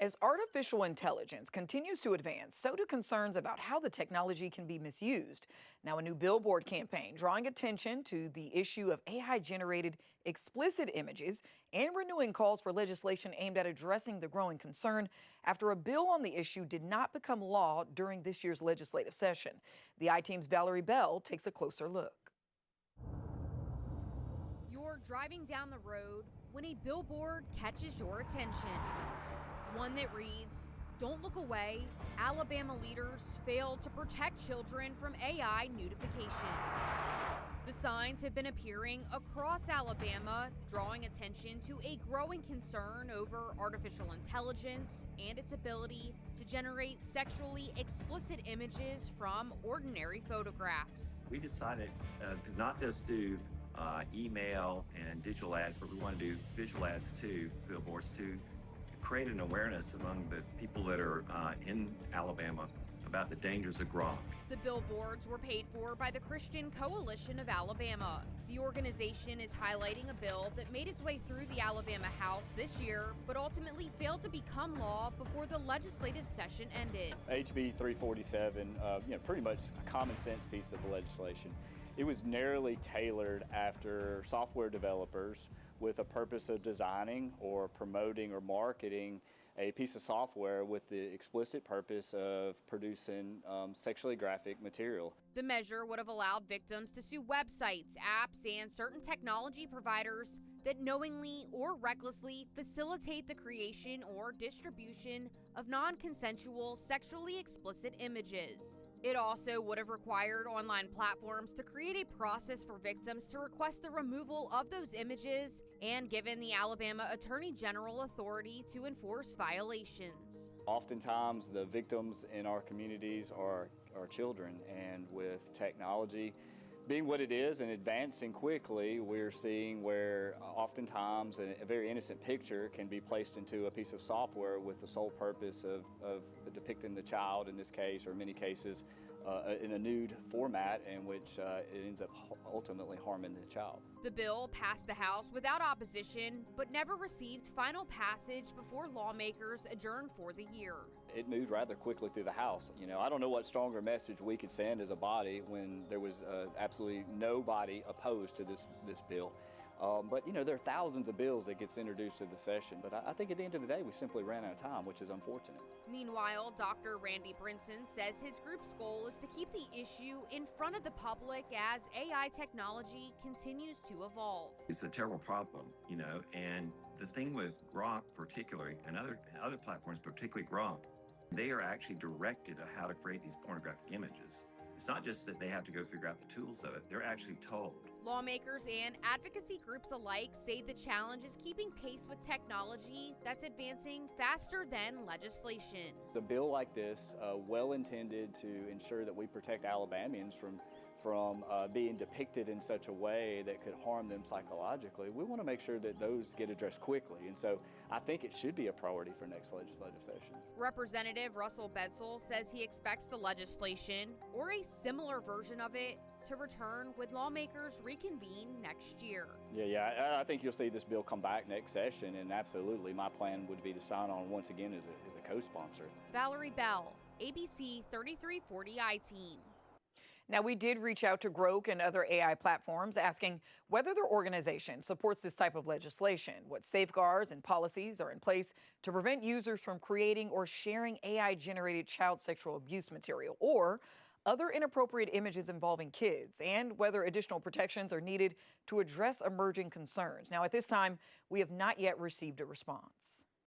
As artificial intelligence continues to advance, so do concerns about how the technology can be misused. Now, a new billboard campaign drawing attention to the issue of AI-generated explicit images and renewing calls for legislation aimed at addressing the growing concern after a bill on the issue did not become law during this year's legislative session. The I-Team's Valerie Bell takes a closer look. You're driving down the road when a billboard catches your attention. One that reads, "Don't look away, Alabama leaders failed to protect children from AI nudification." The signs have been appearing across Alabama, drawing attention to a growing concern over artificial intelligence and its ability to generate sexually explicit images from ordinary photographs. We decided to not just do email and digital ads, but we want to do visual ads too, billboards to create an awareness among the people that are in Alabama about the dangers of grok. The billboards were paid for by the Christian Coalition of Alabama. The organization is highlighting a bill that made its way through the Alabama House this year, but ultimately failed to become law before the legislative session ended. HB 347, pretty much a common sense piece of legislation. It was narrowly tailored after software developers with a purpose of designing or promoting or marketing a piece of software with the explicit purpose of producing sexually graphic material. The measure would have allowed victims to sue websites, apps, and certain technology providers that knowingly or recklessly facilitate the creation or distribution of non-consensual sexually explicit images. It also would have required online platforms to create a process for victims to request the removal of those images and given the Alabama Attorney General authority to enforce violations. Oftentimes, the victims in our communities are children, and with technology being what it is and advancing quickly, we're seeing where oftentimes a very innocent picture can be placed into a piece of software with the sole purpose of depicting the child in this case, or in many cases, in a nude format in which it ends up ultimately harming the child. The bill passed the House without opposition, but never received final passage before lawmakers adjourned for the year. It moved rather quickly through the House. I don't know what stronger message we could send as a body when there was absolutely nobody opposed to this bill. But there are thousands of bills that gets introduced to the session. But I think at the end of the day, we simply ran out of time, which is unfortunate. Meanwhile, Dr. Randy Brinson says his group's goal is to keep the issue in front of the public as AI technology continues to evolve. It's a terrible problem, and the thing with grok particularly, and other platforms, particularly grok, they are actually directed on how to create these pornographic images. It's not just that they have to go figure out the tools of it, they're actually told. Lawmakers and advocacy groups alike say the challenge is keeping pace with technology that's advancing faster than legislation. The bill like this, well intended to ensure that we protect Alabamians from being depicted in such a way that could harm them psychologically, we want to make sure that those get addressed quickly. And so I think it should be a priority for next legislative session. Representative Russell Bedsel says he expects the legislation, or a similar version of it, to return when lawmakers reconvene next year. Yeah, I think you'll see this bill come back next session, and absolutely my plan would be to sign on once again as a co-sponsor. Valerie Bell, ABC 3340 I-Team. Now, we did reach out to Grok and other AI platforms asking whether their organization supports this type of legislation, what safeguards and policies are in place to prevent users from creating or sharing AI-generated child sexual abuse material or other inappropriate images involving kids, and whether additional protections are needed to address emerging concerns. Now, at this time, we have not yet received a response.